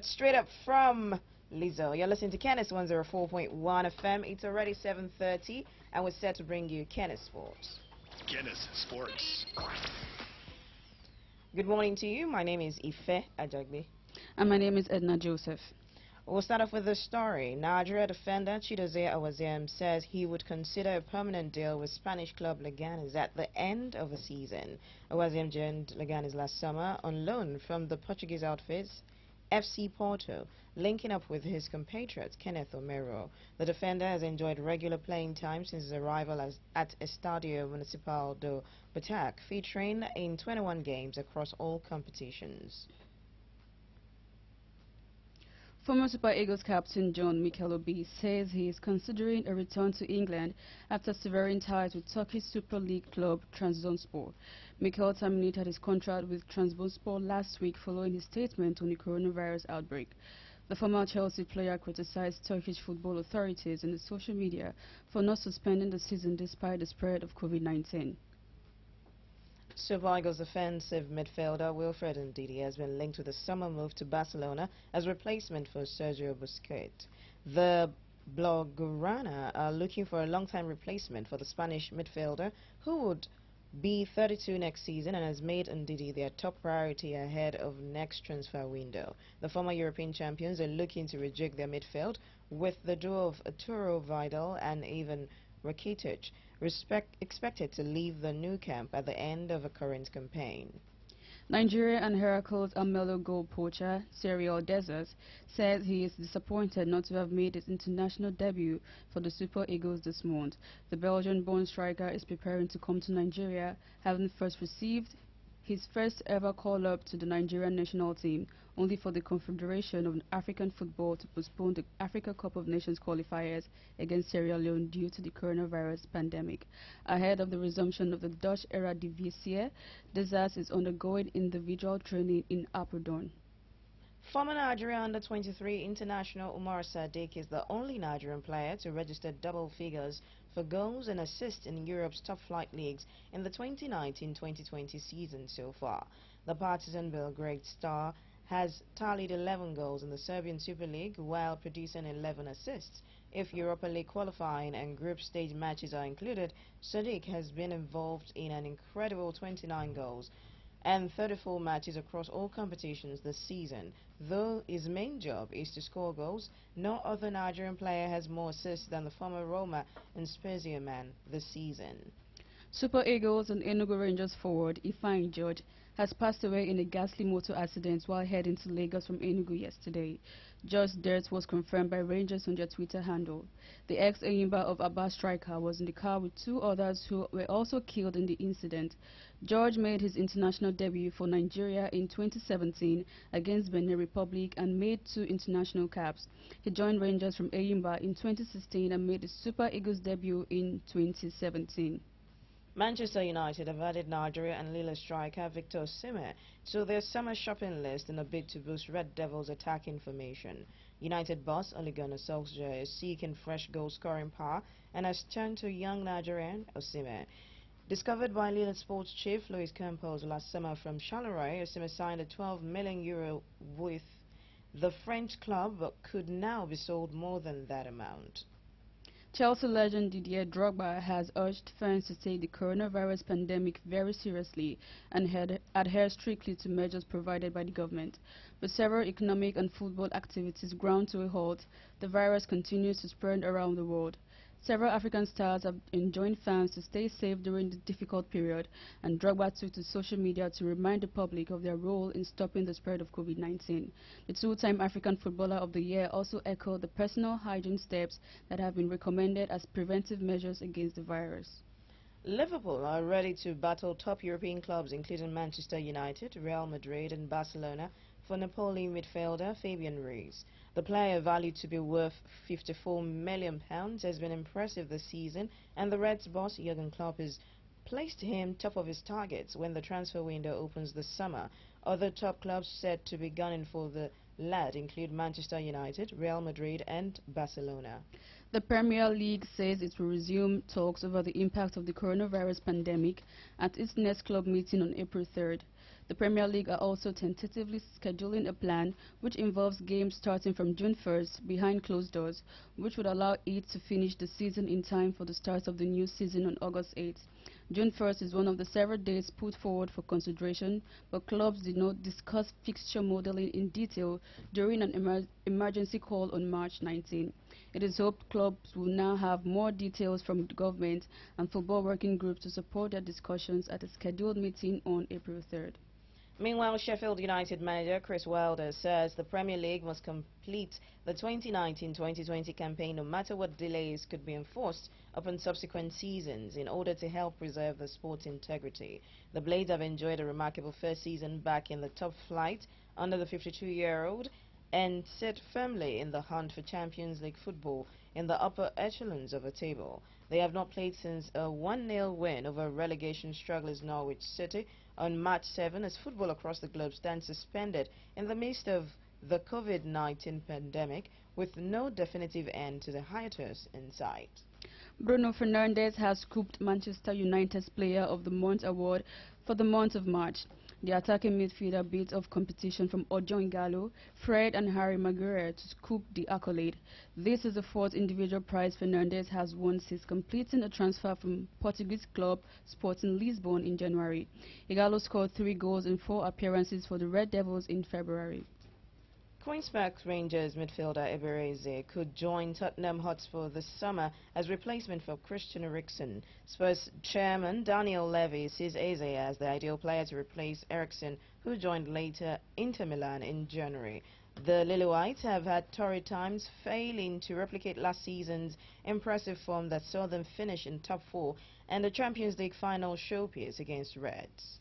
Straight up from Lizzo. You're listening to Kennis 104.1 FM. It's already 7:30 and we're set to bring you Kennis Sports. Kennis Sports. Good morning to you. My name is Ife Ajagbi. And my name is Edna Joseph. We'll start off with this story. Nigeria defender Chidozie Awaziem says he would consider a permanent deal with Spanish club Leganes at the end of the season. Awaziem joined Leganes last summer on loan from the Portuguese outfits FC Porto, linking up with his compatriot Kenneth Omero. The defender has enjoyed regular playing time since his arrival at Estadio Municipal do Batac, featuring in 21 games across all competitions. Former Super Eagles captain John Mikel Obi says he is considering a return to England after severing ties with Turkish Super League club Trabzonspor. Mikel terminated his contract with Trabzonspor last week following his statement on the coronavirus outbreak. The former Chelsea player criticized Turkish football authorities in the social media for not suspending the season despite the spread of COVID-19. Super Eagles defensive midfielder Wilfred Ndidi has been linked with a summer move to Barcelona as replacement for Sergio Busquets. The Blaugrana are looking for a long-time replacement for the Spanish midfielder who would be 32 next season and has made Ndidi their top priority ahead of next transfer window. The former European champions are looking to rejig their midfield with the duo of Arturo Vidal and Ivan Rakitic expected to leave the new camp at the end of a current campaign. Nigeria and Heracles Amelo goal poacher Serial Desert says he is disappointed not to have made his international debut for the Super Eagles this month. The Belgian-born striker is preparing to come to Nigeria, having first received his first ever call-up to the Nigerian national team, only for the Confederation of African Football to postpone the Africa Cup of Nations qualifiers against Sierra Leone due to the coronavirus pandemic. Ahead of the resumption of the Dutch Eredivisie, Desas is undergoing individual training in Apeldoorn. Former Nigeria under-23 international Umar Sadiq is the only Nigerian player to register double figures for goals and assists in Europe's top-flight leagues in the 2019-2020 season so far. The Partizan Belgrade star has tallied 11 goals in the Serbian Super League while producing 11 assists. If Europa League qualifying and group stage matches are included, Sadiq has been involved in an incredible 29 goals and 34 matches across all competitions this season. Though his main job is to score goals, no other Nigerian player has more assists than the former Roma and Spezia man this season. Super Eagles and Enugu Rangers forward Ifeanyi George has passed away in a ghastly motor accident while heading to Lagos from Enugu yesterday. George's death was confirmed by Rangers on their Twitter handle. The ex-Enyimba of Aba striker was in the car with two others who were also killed in the incident. George made his international debut for Nigeria in 2017 against Benin Republic and made 2 international caps. He joined Rangers from Enyimba in 2016 and made his Super Eagles debut in 2017. Manchester United have added Nigeria and Lille striker Victor Osimhen to their summer shopping list in a bid to boost Red Devils' attacking formation. United boss Ole Gunnar Solskjaer is seeking fresh goal-scoring power and has turned to young Nigerian Osimhen. Discovered by Lille sports chief Luis Campos last summer from Charleroi, Osimhen signed a €12 million with the French club but could now be sold more than that amount. Chelsea legend Didier Drogba has urged fans to take the coronavirus pandemic very seriously and adhere strictly to measures provided by the government. With several economic and football activities ground to a halt, the virus continues to spread around the world. Several African stars have enjoined fans to stay safe during the difficult period, and Drogba took to social media to remind the public of their role in stopping the spread of COVID-19. The two-time African Footballer of the Year also echoed the personal hygiene steps that have been recommended as preventive measures against the virus. Liverpool are ready to battle top European clubs including Manchester United, Real Madrid and Barcelona for Napoli midfielder Fabian Ruiz. The player, valued to be worth £54 million, has been impressive this season, and the Reds boss Jurgen Klopp has placed him top of his targets when the transfer window opens this summer. Other top clubs set to be gunning for the lad include Manchester United, Real Madrid and Barcelona. The Premier League says it will resume talks over the impact of the coronavirus pandemic at its next club meeting on April 3rd. The Premier League are also tentatively scheduling a plan which involves games starting from June 1st behind closed doors, which would allow it to finish the season in time for the start of the new season on August 8th. June 1st is one of the several dates put forward for consideration, but clubs did not discuss fixture modeling in detail during an emergency call on March 19. It is hoped clubs will now have more details from the government and football working groups to support their discussions at a scheduled meeting on April 3rd. Meanwhile, Sheffield United manager Chris Wilder says the Premier League must complete the 2019-2020 campaign no matter what delays could be enforced upon subsequent seasons in order to help preserve the sport's integrity. The Blades have enjoyed a remarkable first season back in the top flight under the 52-year-old and sit firmly in the hunt for Champions League football in the upper echelons of the table. They have not played since a 1-0 win over relegation strugglers Norwich City on March 7 as football across the globe stands suspended in the midst of the COVID-19 pandemic with no definitive end to the hiatus in sight. Bruno Fernandes has scooped Manchester United's Player of the Month award for the month of March. The attacking midfielder beat off competition from Ojon Gallo, Fred and Harry Maguire to scoop the accolade. This is the fourth individual prize Fernandes has won since completing a transfer from Portuguese club Sporting Lisbon in January. Igalo scored 3 goals in 4 appearances for the Red Devils in February. Queen's Park Rangers midfielder Ebereze could join Tottenham Hotspur this summer as replacement for Christian Eriksen. Spurs chairman Daniel Levy sees Eze as the ideal player to replace Eriksen, who joined later Inter Milan in January. The Lily-Whites have had torrid times, failing to replicate last season's impressive form that saw them finish in top 4 and the Champions League final showpiece against Reds.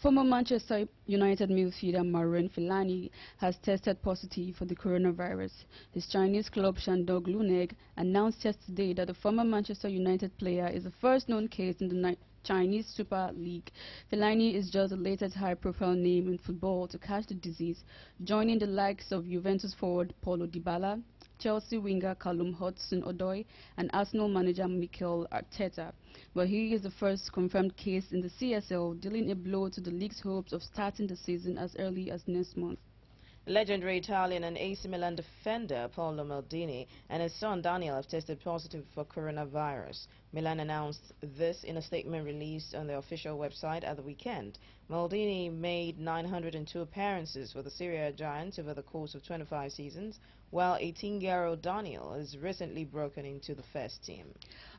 Former Manchester United midfielder Marouane Fellaini has tested positive for the coronavirus. His Chinese club Shandong Luneng announced yesterday that the former Manchester United player is the first known case in the Chinese Super League. Fellaini is just the latest high-profile name in football to catch the disease, joining the likes of Juventus forward Paulo Dybala, Chelsea winger Callum Hudson-Odoi and Arsenal manager Mikel Arteta. But he is the first confirmed case in the CSL, dealing a blow to the league's hopes of starting the season as early as next month. Legendary Italian and AC Milan defender Paolo Maldini and his son Daniel have tested positive for coronavirus. Milan announced this in a statement released on their official website at the weekend. Maldini made 902 appearances for the Serie A Giants over the course of 25 seasons, while 18-year-old Daniel has recently broken into the first team.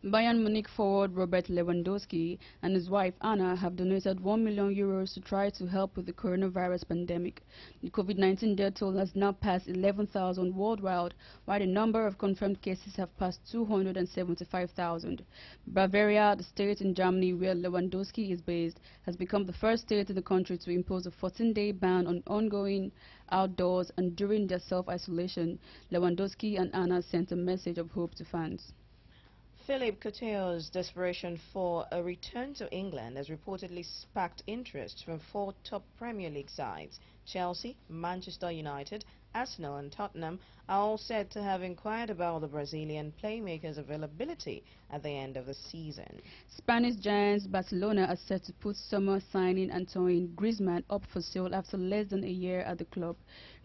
Bayern Munich forward Robert Lewandowski and his wife Anna have donated €1 million to try to help with the coronavirus pandemic. The COVID-19 death toll has now passed 11,000 worldwide, while the number of confirmed cases have passed 275,000. Bavaria, the state in Germany where Lewandowski is based, has become the first state in the country to impose a 14-day ban on ongoing outdoors and during their self-isolation. Lewandowski and Anna sent a message of hope to fans. Philippe Coutinho's desperation for a return to England has reportedly sparked interest from 4 top Premier League sides. Chelsea, Manchester United, Arsenal and Tottenham are all said to have inquired about the Brazilian playmaker's availability at the end of the season. Spanish giants Barcelona are set to put summer signing Antoine Griezmann up for sale after less than a year at the club.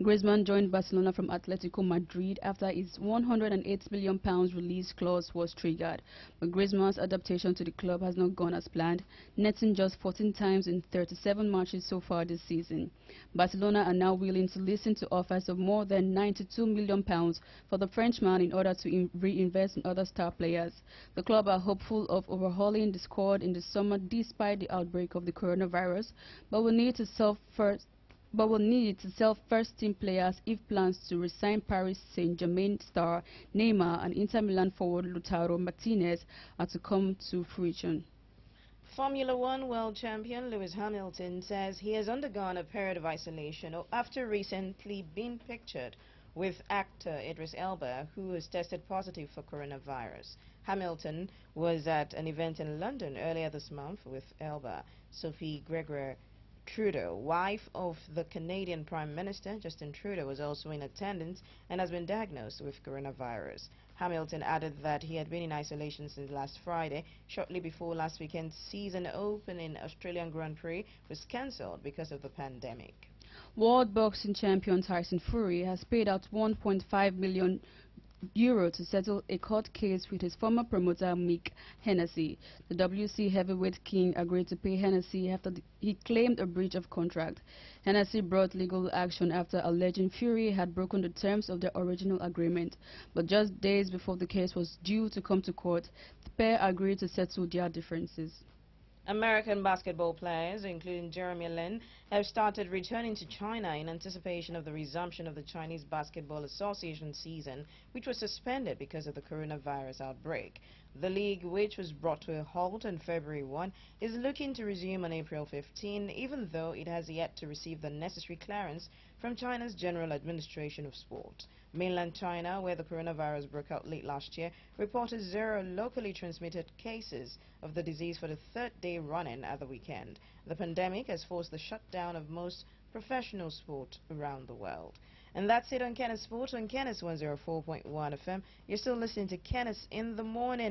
Griezmann joined Barcelona from Atletico Madrid after his £108 million release clause was triggered. But Griezmann's adaptation to the club has not gone as planned, netting just 14 times in 37 matches so far this season. Barcelona are now willing to listen to offers of more than £92 million for the Frenchman in order to reinvest in other star players. The club are hopeful of overhauling the squad in the summer despite the outbreak of the coronavirus, but will need to sell first-team players if plans to resign Paris Saint-Germain star Neymar and Inter Milan forward Lautaro Martinez are to come to fruition. Formula One world champion Lewis Hamilton says he has undergone a period of isolation after recently being pictured with actor Idris Elba, who has tested positive for coronavirus. Hamilton was at an event in London earlier this month with Elba, Sophie Gregoire, Trudeau, wife of the Canadian Prime Minister Justin Trudeau, was also in attendance and has been diagnosed with coronavirus. Hamilton added that he had been in isolation since last Friday, shortly before last weekend's season opening Australian Grand Prix was cancelled because of the pandemic. World boxing champion Tyson Fury has paid out 1.5 million euro to settle a court case with his former promoter Mick Hennessy. The WC heavyweight king agreed to pay Hennessy after he claimed a breach of contract. Hennessy brought legal action after alleging Fury had broken the terms of their original agreement. But just days before the case was due to come to court, the pair agreed to settle their differences. American basketball players, including Jeremy Lin, have started returning to China in anticipation of the resumption of the Chinese Basketball Association season, which was suspended because of the coronavirus outbreak. The league, which was brought to a halt on February 1, is looking to resume on April 15, even though it has yet to receive the necessary clearance from China's General Administration of Sport. Mainland China, where the coronavirus broke out late last year, reported 0 locally transmitted cases of the disease for the third day running at the weekend. The pandemic has forced the shutdown of most professional sport around the world. And that's it on Kennis Sports on Kennis 104.1 FM. You're still listening to Kennis in the Morning.